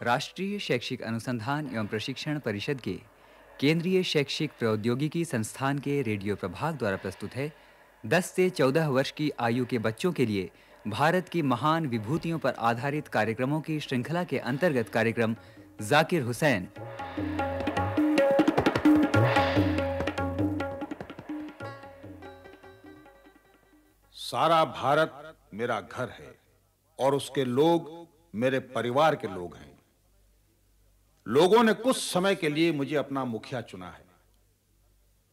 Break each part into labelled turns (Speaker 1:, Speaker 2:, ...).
Speaker 1: राष्ट्रीय शैक्षिक अनुसंधान एवं प्रशिक्षण परिषद के केंद्रीय शैक्षिक प्रौद्योगिकी संस्थान के रेडियो प्रभाग द्वारा प्रस्तुत है 10 से 14 वर्ष की आयु के बच्चों के लिए भारत की महान विभूतियों पर आधारित कार्यक्रमों की श्रृंखला के अंतर्गत कार्यक्रम जाकिर हुसैन।
Speaker 2: सारा भारत मेरा घर है और उसके लोग मेरे परिवार के लोग हैं। लोगों ने कुछ समय के लिए मुझे अपना मुखिया चुना है।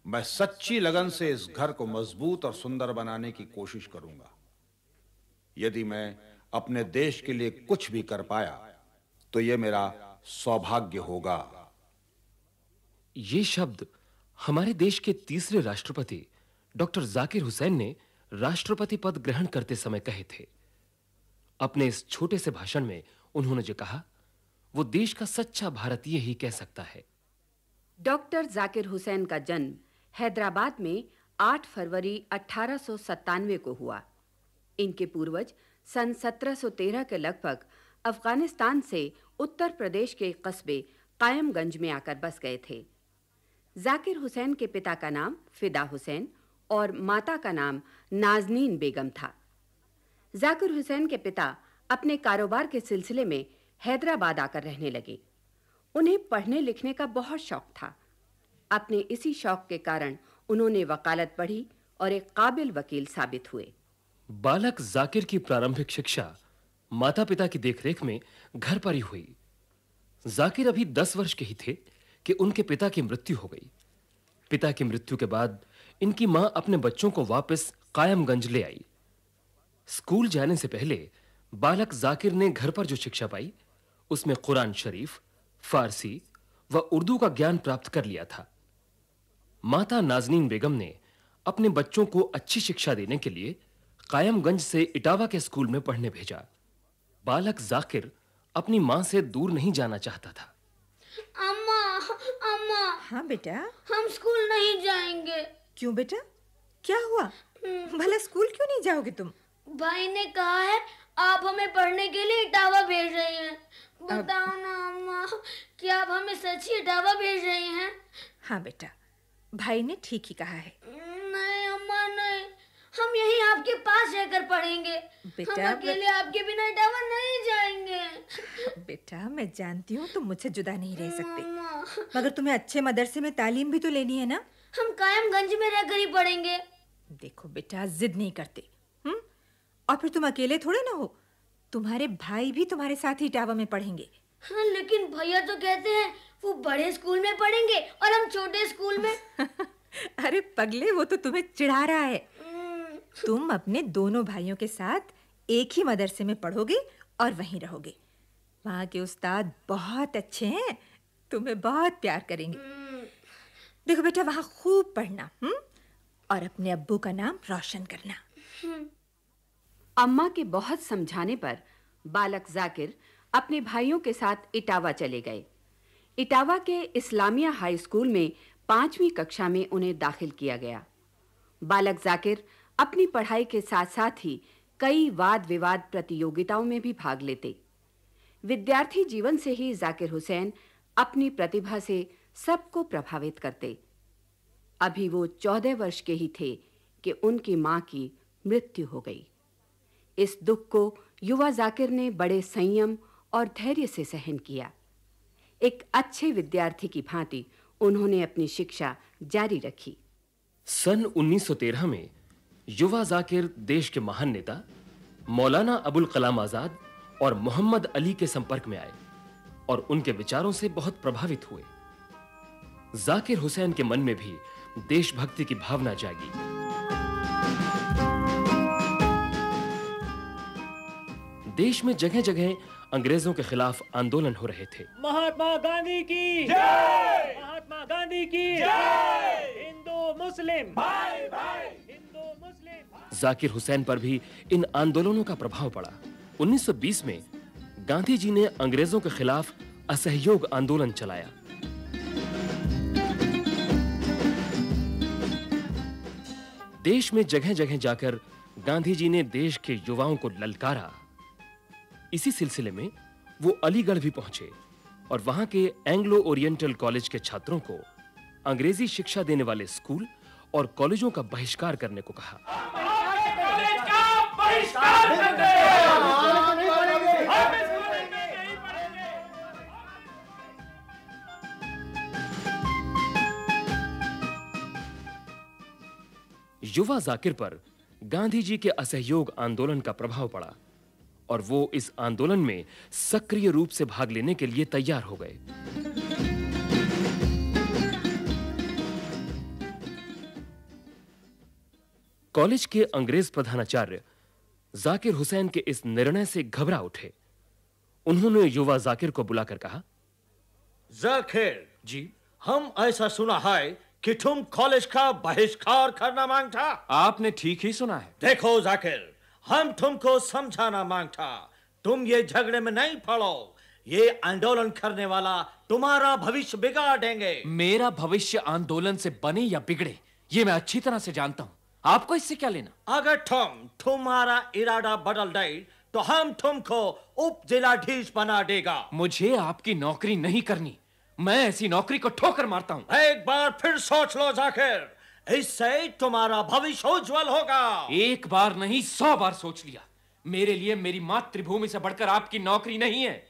Speaker 2: मैं सच्ची लगन से इस घर को मजबूत और सुंदर बनाने की कोशिश करूंगा। यदि मैं अपने देश के लिए कुछ भी कर पाया तो यह मेरा सौभाग्य होगा।
Speaker 3: ये शब्द हमारे देश के तीसरे राष्ट्रपति डॉक्टर जाकिर हुसैन ने राष्ट्रपति पद ग्रहण करते समय कहे थे। अपने इस छोटे से भाषण में उन्होंने जो कहा वो देश का सच्चा भारतीय ही कह सकता है।
Speaker 4: डॉक्टर जाकिर हुसैन का जन्म हैदराबाद में 8 फरवरी 1897 को हुआ। इनके पूर्वज सन 1713 के लगभग अफगानिस्तान से उत्तर प्रदेश के कस्बे कायमगंज में आकर बस गए थे। जाकिर हुसैन के पिता का नाम फिदा हुसैन और माता का नाम नाजनीन बेगम था। जाकिर हुसैन के पिता अपने कारोबार के सिलसिले में हैदराबाद आकर रहने लगे। उन्हें पढ़ने लिखने का बहुत शौक था। अपने इसी शौक के कारण उन्होंने वकालत पढ़ी और एक काबिल वकील साबित हुए।
Speaker 3: बालक जाकिर की प्रारंभिक शिक्षा माता-पिता की देखरेख में घर पर ही हुई। जाकिर अभी 10 वर्ष के ही थे कि उनके पिता की मृत्यु हो गई। पिता की मृत्यु के बाद इनकी मां अपने बच्चों को वापस कायमगंज ले आई। स्कूल जाने से पहले बालक जाकिर ने घर पर जो शिक्षा पाई उसमें कुरान शरीफ, फारसी व उर्दू का ज्ञान प्राप्त कर लिया था। माता नाजनीन बेगम ने अपने बच्चों को अच्छी शिक्षा देने के लिए कायमगंज से इटावा के स्कूल में पढ़ने भेजा। बालक जाकिर अपनी मां से दूर नहीं जाना चाहता था।
Speaker 5: अम्मा, अम्मा।
Speaker 6: हाँ बेटा।
Speaker 5: हम स्कूल नहीं जाएंगे।
Speaker 6: क्यों बेटा? क्या हुआ? भला स्कूल क्यों नहीं जाओगे तुम?
Speaker 5: भाई ने कहा है आप हमें पढ़ने के लिए इटावा भेज रही हैं। बताओ ना अम्मा, क्या आप हमें सच ही इटावा भेज रही हैं?
Speaker 6: हाँ बेटा, भाई ने ठीक ही कहा है।
Speaker 5: नहीं अम्मा नहीं, हम यहीं आपके पास रहकर पढ़ेंगे।
Speaker 6: बेटा,
Speaker 5: हम अकेले आपके बिना इटावा नहीं जाएंगे।
Speaker 6: बेटा मैं जानती हूँ तुम मुझसे जुदा नहीं रह सकते, मगर तुम्हें अच्छे मदरसे में तालीम भी तो लेनी है ना।
Speaker 5: हम कायमगंज में रहकर ही पढ़ेंगे।
Speaker 6: देखो बेटा, जिद नहीं करते। और फिर तुम अकेले थोड़े ना हो, तुम्हारे भाई भी तुम्हारे साथ ही इटावा में पढ़ेंगे।
Speaker 5: हाँ, लेकिन भैया तो कहते हैं वो बड़े स्कूल में पढ़ेंगे और हम छोटे स्कूल में।
Speaker 6: अरे पगले, वो तो तुम्हें चिढ़ा रहा है। तुम अपने दोनों भाइयों के साथ एक ही मदरसे में पढ़ोगे और वहीं रहोगे। वहाँ के उस्ताद बहुत अच्छे हैं, तुम्हें बहुत प्यार करेंगे। देखो बेटा, वहाँ खूब पढ़ना और अपने अब्बू का नाम रोशन करना।
Speaker 4: अम्मा के बहुत समझाने पर बालक जाकिर अपने भाइयों के साथ इटावा चले गए। इटावा के इस्लामिया हाई स्कूल में 5वीं कक्षा में उन्हें दाखिल किया गया। बालक जाकिर अपनी पढ़ाई के साथ-साथ ही कई वाद विवाद प्रतियोगिताओं में भी भाग लेते। विद्यार्थी जीवन से ही जाकिर हुसैन अपनी प्रतिभा से सबको प्रभावित करते। अभी वो 14 वर्ष के ही थे कि उनकी मां की मृत्यु हो गई। इस दुख को युवा जाकिर ने बड़े संयम और धैर्य से सहन किया। एक अच्छे विद्यार्थी की भांति उन्होंने अपनी शिक्षा जारी रखी।
Speaker 3: सन 1913 में युवा जाकिर देश के महान नेता मौलाना अबुल कलाम आजाद और मोहम्मद अली के संपर्क में आए और उनके विचारों से बहुत प्रभावित हुए। जाकिर हुसैन के मन में भी देशभक्ति की भावना जागी। देश में जगह-जगह अंग्रेजों के खिलाफ आंदोलन हो रहे थे।
Speaker 7: महात्मा गांधी की जय! महात्मा गांधी की जय! हिंदू मुस्लिम भाई भाई, हिंदू मुस्लिम।
Speaker 3: जाकिर हुसैन पर भी इन आंदोलनों का प्रभाव पड़ा। 1920 में गांधी जी ने अंग्रेजों के खिलाफ असहयोग आंदोलन चलाया। देश में जगह-जगह जाकर गांधी जी ने देश के युवाओं को ललकारा। इसी सिलसिले में वो अलीगढ़ भी पहुंचे और वहां के एंग्लो ओरिएंटल कॉलेज के छात्रों को अंग्रेजी शिक्षा देने वाले स्कूल और कॉलेजों का बहिष्कार करने को कहा। युवा जाकिर पर गांधी जी के असहयोग आंदोलन का प्रभाव पड़ा और वो इस आंदोलन में सक्रिय रूप से भाग लेने के लिए तैयार हो गए। कॉलेज के अंग्रेज प्रधानाचार्य जाकिर हुसैन के इस निर्णय से घबरा उठे। उन्होंने युवा जाकिर को बुलाकर कहा,
Speaker 8: जाकिर
Speaker 3: जी,
Speaker 8: हम ऐसा सुना है कि तुम कॉलेज का बहिष्कार करना मांगता।
Speaker 3: आपने ठीक ही सुना है।
Speaker 8: देखो जाकिर, हम तुमको समझाना मांगता, तुम ये झगड़े में नहीं पड़ो। ये आंदोलन करने वाला तुम्हारा भविष्य बिगाड़ देंगे।
Speaker 9: मेरा भविष्य आंदोलन से बने या बिगड़े, ये मैं अच्छी तरह से जानता हूं। आपको इससे क्या लेना?
Speaker 8: अगर तुम्हारा इरादा बदल दे तो हम तुमको उप जिलाधीश बना देगा।
Speaker 9: मुझे आपकी नौकरी नहीं करनी। मैं ऐसी नौकरी को ठोकर मारता हूं।
Speaker 8: एक बार फिर सोच लो जाकिर, इससे तुम्हारा भविष्य उज्जवल होगा।
Speaker 9: एक बार नहीं 100 बार सोच लिया। मेरे लिए मेरी मातृभूमि से बढ़कर आपकी नौकरी नहीं है।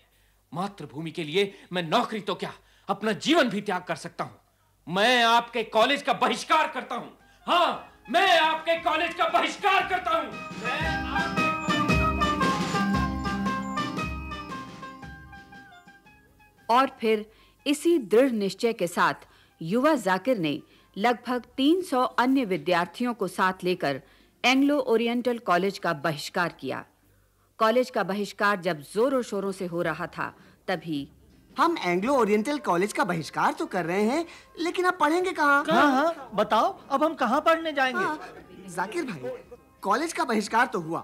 Speaker 9: मातृभूमि के लिए मैं नौकरी तो क्या, अपना जीवन भी त्याग कर सकता हूं। मैं आपके कॉलेज का बहिष्कार करता हूं। हाँ, मैं आपके कॉलेज का बहिष्कार करता हूं।
Speaker 4: और फिर इसी दृढ़ निश्चय के साथ युवा जाकिर ने लगभग 300 अन्य विद्यार्थियों को साथ लेकर एंग्लो ओरिएंटल कॉलेज का बहिष्कार किया। कॉलेज का बहिष्कार जब जोरों शोरों से हो रहा था, तभी
Speaker 10: हम एंग्लो ओरिएंटल कॉलेज का बहिष्कार तो कर रहे हैं, लेकिन अब पढ़ेंगे कहाँ?
Speaker 8: हाँ, बताओ अब हम कहाँ पढ़ने जाएंगे?
Speaker 10: जाकिर भाई, कॉलेज का बहिष्कार तो हुआ,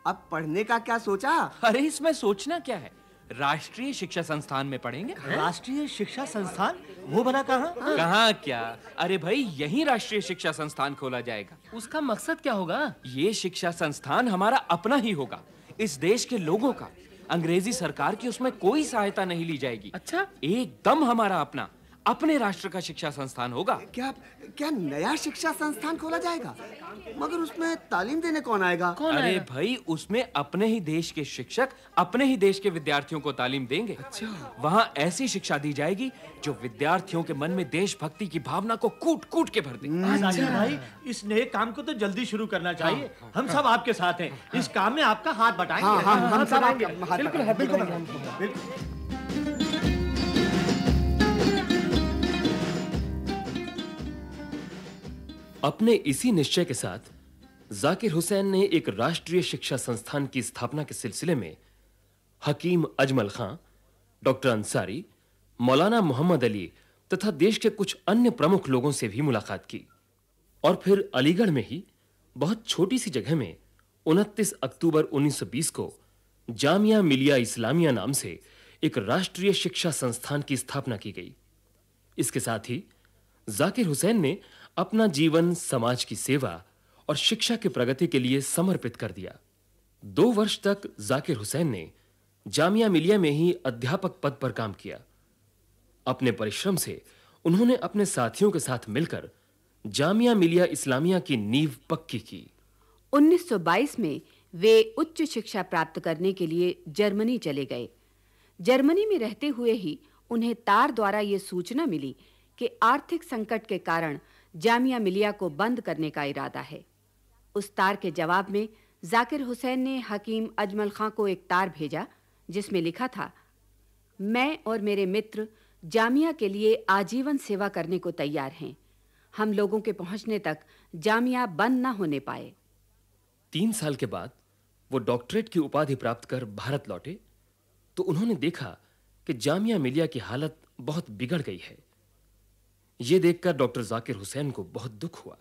Speaker 10: अब पढ़ने का क्या सोचा?
Speaker 9: अरे इसमें सोचना क्या है, राष्ट्रीय शिक्षा संस्थान में पढ़ेंगे।
Speaker 8: राष्ट्रीय शिक्षा संस्थान? वो बना कहाँ?
Speaker 9: कहाँ क्या, अरे भाई यही राष्ट्रीय शिक्षा संस्थान खोला जाएगा।
Speaker 3: उसका मकसद क्या होगा?
Speaker 9: ये शिक्षा संस्थान हमारा अपना ही होगा, इस देश के लोगों का। अंग्रेजी सरकार की उसमें कोई सहायता नहीं ली जाएगी।
Speaker 3: अच्छा,
Speaker 9: एकदम हमारा अपना, अपने राष्ट्र का शिक्षा संस्थान होगा।
Speaker 10: क्या नया शिक्षा संस्थान खोला जाएगा? मगर उसमें तालीम देने कौन आएगा?
Speaker 9: अरे भाई, उसमें अपने ही देश के शिक्षक अपने ही देश के विद्यार्थियों को तालीम देंगे।
Speaker 10: अच्छा,
Speaker 9: वहाँ ऐसी शिक्षा दी जाएगी जो विद्यार्थियों के मन में देशभक्ति की भावना को कूट-कूट के भर दे।
Speaker 8: जाकिर भाई, इस नए काम को तो जल्दी शुरू करना चाहिए। हम सब आपके साथ हैं, इस काम में आपका हाथ बटाएंगे।
Speaker 10: हम सब आपके हाथ
Speaker 8: बिल्कुल।
Speaker 3: अपने इसी निश्चय के साथ जाकिर हुसैन ने एक राष्ट्रीय शिक्षा संस्थान की स्थापना के सिलसिले में हकीम अजमल खां, डॉक्टर अंसारी, मौलाना मोहम्मद अली तथा देश के कुछ अन्य प्रमुख लोगों से भी मुलाकात की और फिर अलीगढ़ में ही बहुत छोटी सी जगह में 29 अक्टूबर 1920 को जामिया मिलिया इस्लामिया नाम से एक राष्ट्रीय शिक्षा संस्थान की स्थापना की गई। इसके साथ ही जाकिर हुसैन ने अपना जीवन समाज की सेवा और शिक्षा की प्रगति के लिए समर्पित कर दिया। 2 वर्ष तक जाकिर हुसैन ने जामिया मिलिया में ही अध्यापक पद पर काम किया। अपने परिश्रम से उन्होंने अपने साथियों के साथ मिलकर जामिया मिलिया इस्लामिया की नींव पक्की की।
Speaker 4: 1922 में वे उच्च शिक्षा प्राप्त करने के लिए जर्मनी चले गए। जर्मनी में रहते हुए ही उन्हें तार द्वारा यह सूचना मिली कि आर्थिक संकट के कारण जामिया मिलिया को बंद करने का इरादा है। उस तार के जवाब में जाकिर हुसैन ने हकीम अजमल खां को एक तार भेजा जिसमें लिखा था, मैं और मेरे मित्र जामिया के लिए आजीवन सेवा करने को तैयार हैं। हम लोगों के पहुंचने तक जामिया बंद न होने पाए।
Speaker 3: 3 साल के बाद वो डॉक्टरेट की उपाधि प्राप्त कर भारत लौटे तो उन्होंने देखा कि जामिया मिलिया की हालत बहुत बिगड़ गई है। यह देखकर डॉक्टर जाकिर हुसैन को बहुत दुख हुआ।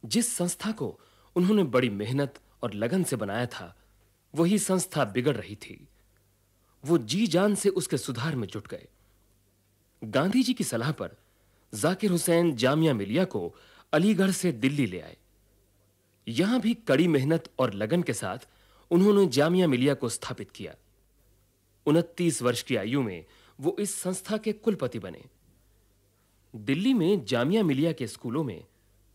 Speaker 3: जिस संस्था को उन्होंने बड़ी मेहनत और लगन से बनाया था, वही संस्था बिगड़ रही थी। वो जी जान से उसके सुधार में जुट गए। गांधी जी की सलाह पर जाकिर हुसैन जामिया मिलिया को अलीगढ़ से दिल्ली ले आए। यहां भी कड़ी मेहनत और लगन के साथ उन्होंने जामिया मिलिया को स्थापित किया। 29 वर्ष की आयु में वो इस संस्था के कुलपति बने। दिल्ली में जामिया मिलिया के स्कूलों में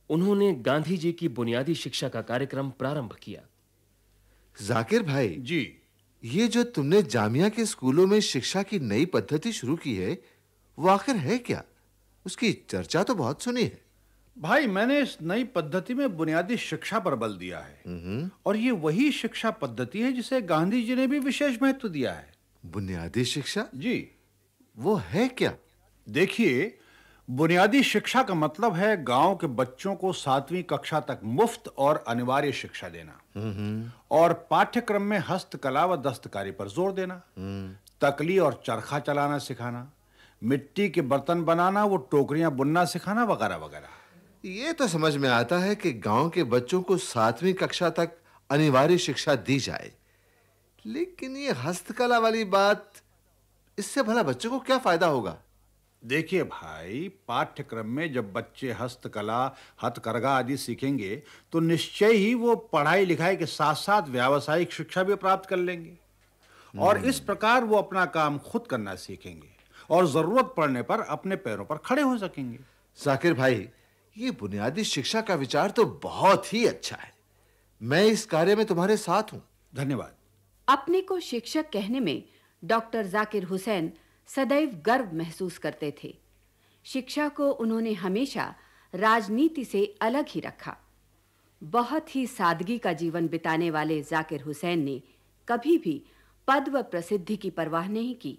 Speaker 3: उन्होंने गांधी जी की बुनियादी शिक्षा का कार्यक्रम प्रारंभ किया।
Speaker 11: जाकिर भाई
Speaker 2: जी,
Speaker 11: ये जो तुमने जामिया के स्कूलों में शिक्षा की नई पद्धति शुरू की है, वो आखिर है क्या? उसकी चर्चा तो बहुत सुनी है।
Speaker 2: भाई, मैंने इस नई पद्धति में बुनियादी शिक्षा पर बल दिया है और ये वही शिक्षा पद्धति है जिसे गांधी जी ने भी विशेष महत्व दिया है।
Speaker 11: बुनियादी शिक्षा?
Speaker 2: जी,
Speaker 11: वो है क्या?
Speaker 2: देखिए, बुनियादी शिक्षा का मतलब है गांव के बच्चों को 7वीं कक्षा तक मुफ्त और अनिवार्य शिक्षा देना और पाठ्यक्रम में हस्तकला व दस्तकारी पर जोर देना, तकली और चरखा चलाना सिखाना, मिट्टी के बर्तन बनाना, वो टोकरियां बुनना सिखाना वगैरह वगैरह।
Speaker 11: ये तो समझ में आता है कि गांव के बच्चों को 7वीं कक्षा तक अनिवार्य शिक्षा दी जाए, लेकिन ये हस्तकला वाली बात, इससे भला बच्चों को क्या फायदा होगा?
Speaker 2: देखिए भाई, पाठ्यक्रम में जब बच्चे हस्तकला, हथकरघा आदि सीखेंगे तो निश्चय ही वो पढ़ाई लिखाई के साथ साथ व्यावसायिक शिक्षा भी प्राप्त कर लेंगे और इस प्रकार वो अपना काम खुद करना सीखेंगे और जरूरत पड़ने पर अपने पैरों पर खड़े हो सकेंगे।
Speaker 11: जाकिर भाई, ये बुनियादी शिक्षा का विचार तो बहुत ही अच्छा है। मैं इस कार्य में तुम्हारे साथ हूं।
Speaker 2: धन्यवाद।
Speaker 4: अपने को शिक्षक कहने में डॉक्टर जाकिर हुसैन सदैव गर्व महसूस करते थे। शिक्षा को उन्होंने हमेशा राजनीति से अलग ही रखा। बहुत ही सादगी का जीवन बिताने वाले जाकिर हुसैन ने कभी भी पद व प्रसिद्धि की परवाह नहीं की।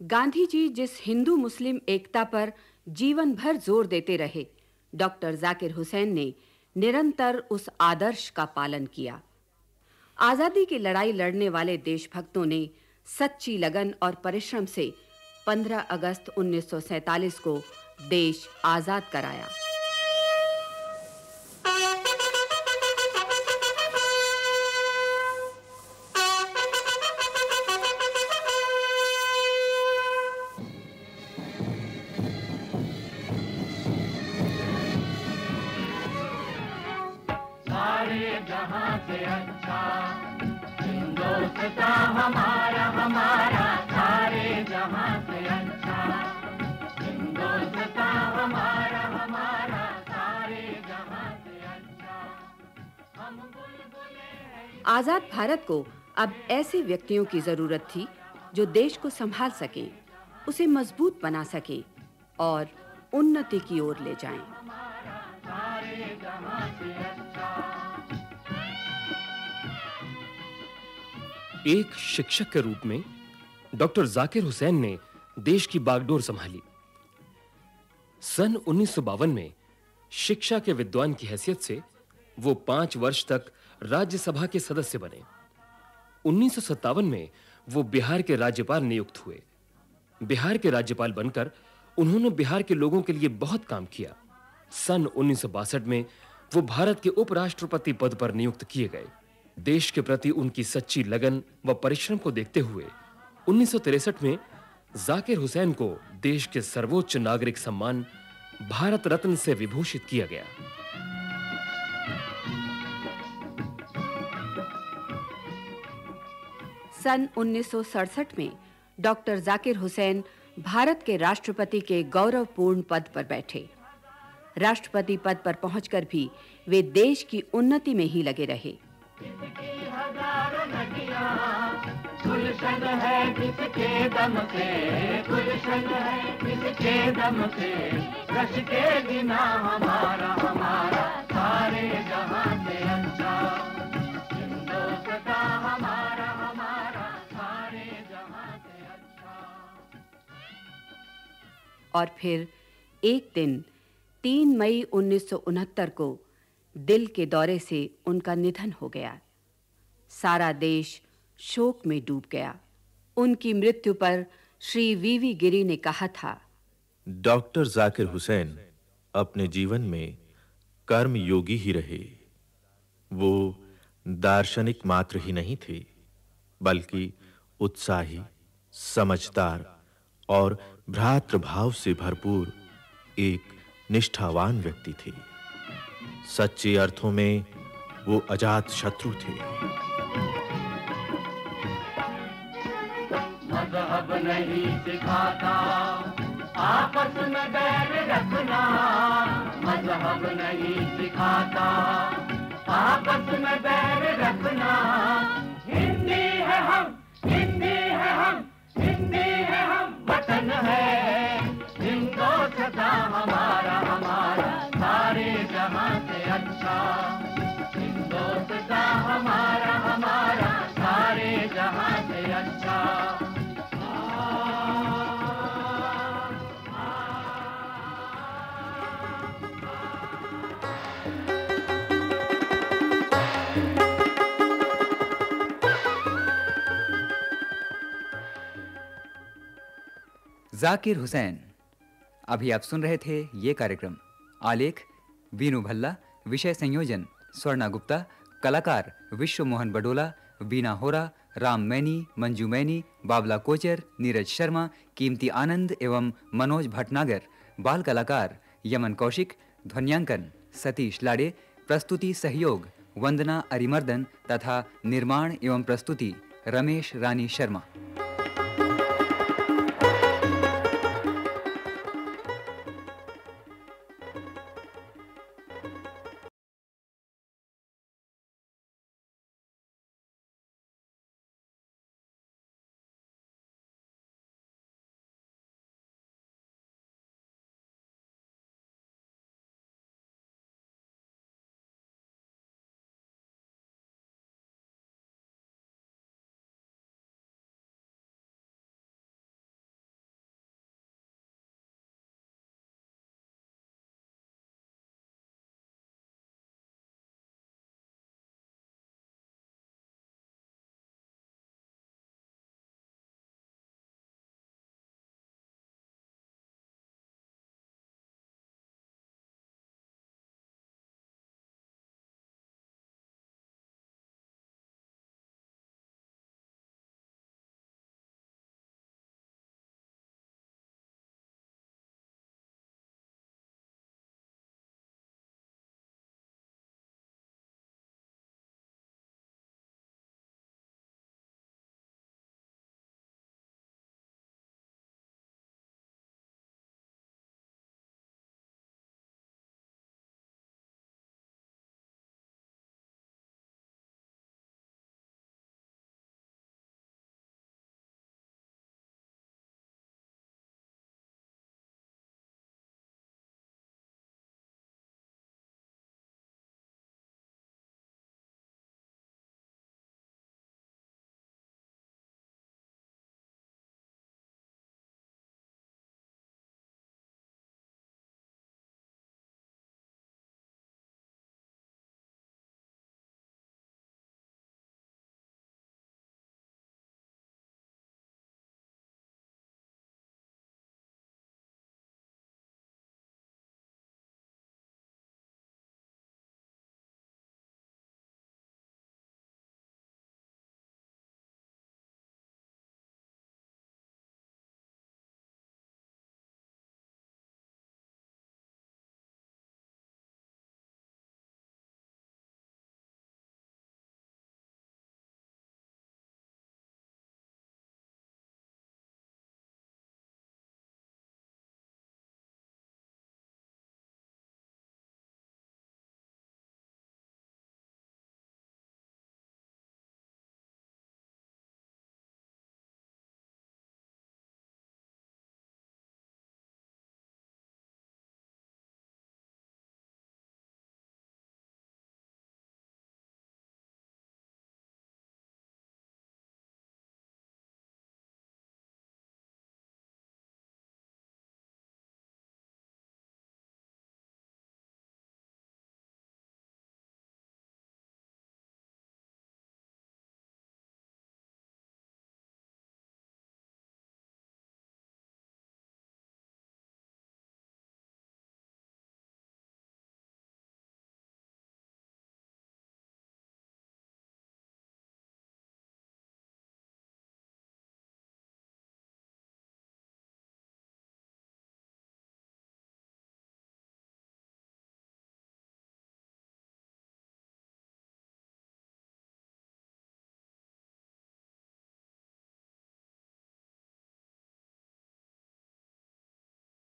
Speaker 4: गांधी जी जिस हिंदू मुस्लिम एकता पर जीवन भर जोर देते रहे, डॉक्टर जाकिर हुसैन ने निरंतर उस आदर्श का पालन किया। आजादी की लड़ाई लड़ने वाले देशभक्तों ने सच्ची लगन और परिश्रम से 15 अगस्त 1947 को देश आजाद कराया।
Speaker 7: सारे जहां से अच्छा हिंदुस्तान हमारा, हमारा सारे जहां से अच्छा हिंदुस्तान हमारा, हमारा सारे जहां से अच्छा हम बुलबुलें।
Speaker 4: आजाद भारत को अब ऐसे व्यक्तियों की जरूरत थी जो देश को संभाल सकें, उसे मजबूत बना सकें और उन्नति की ओर ले जाएं।
Speaker 7: सारे जहां से अच्छा।
Speaker 3: एक शिक्षक के रूप में डॉक्टर जाकिर हुसैन ने देश की बागडोर संभाली। सन 1952 में शिक्षा के विद्वान की हैसियत से वो 5 वर्ष तक राज्यसभा के सदस्य बने। 1957 में वो बिहार के राज्यपाल नियुक्त हुए। बिहार के राज्यपाल बनकर उन्होंने बिहार के लोगों के लिए बहुत काम किया। सन 1962 में वो भारत के उपराष्ट्रपति पद पर नियुक्त किए गए। देश के प्रति उनकी सच्ची लगन व परिश्रम को देखते हुए 1963 में जाकिर हुसैन को देश के सर्वोच्च नागरिक सम्मान भारत रत्न से विभूषित किया गया।
Speaker 4: सन 1967 में डॉक्टर जाकिर हुसैन भारत के राष्ट्रपति के गौरवपूर्ण पद पर बैठे। राष्ट्रपति पद पर पहुंचकर भी वे देश की उन्नति में ही लगे रहे।
Speaker 7: गुलशन है किसके दम से, गुलशन है किसके दम से, रश के बिना हमारा, हमारा सारे जहां से अच्छा हिंदुस्तान हमारा, हमारा सारे जहां से अच्छा।
Speaker 4: और फिर एक दिन 3 मई 1969 को दिल के दौरे से उनका निधन हो गया। सारा देश शोक में डूब गया। उनकी मृत्यु पर श्री वीवी गिरी ने कहा था,
Speaker 12: डॉक्टर जाकिर हुसैन अपने जीवन में कर्म योगी ही रहे। वो दार्शनिक मात्र ही नहीं थे, बल्कि उत्साही, समझदार और भ्रातृभाव से भरपूर एक निष्ठावान व्यक्ति थे। सच्चे अर्थों में वो अजात शत्रु थे।
Speaker 7: मजहब नहीं सिखाता आपस में बैर रखना, मजहब नहीं सिखाता आपस में बैर रखना। हिंदी है हम, हिंदी है हम, हिंदी है हम, वतन है हिंदुस्तां हमारा, हमारा सारे जहां से अच्छा। हिंदुस्तां हमारा, हमारा सारे जहां से अच्छा।
Speaker 1: जाकिर हुसैन। अभी आप सुन रहे थे ये कार्यक्रम। आलेख वीनू भल्ला, विषय संयोजन स्वर्णा गुप्ता, कलाकार विश्व मोहन बडोला, बीना होरा, राम मैनी, मंजू मैनी, बाबला कोचर, नीरज शर्मा, कीमती आनंद एवं मनोज भटनागर, बाल कलाकार यमन कौशिक, ध्वन्यांकन सतीश लाड़े, प्रस्तुति सहयोग वंदना अरिमर्दन तथा निर्माण एवं प्रस्तुति रमेश रानी शर्मा।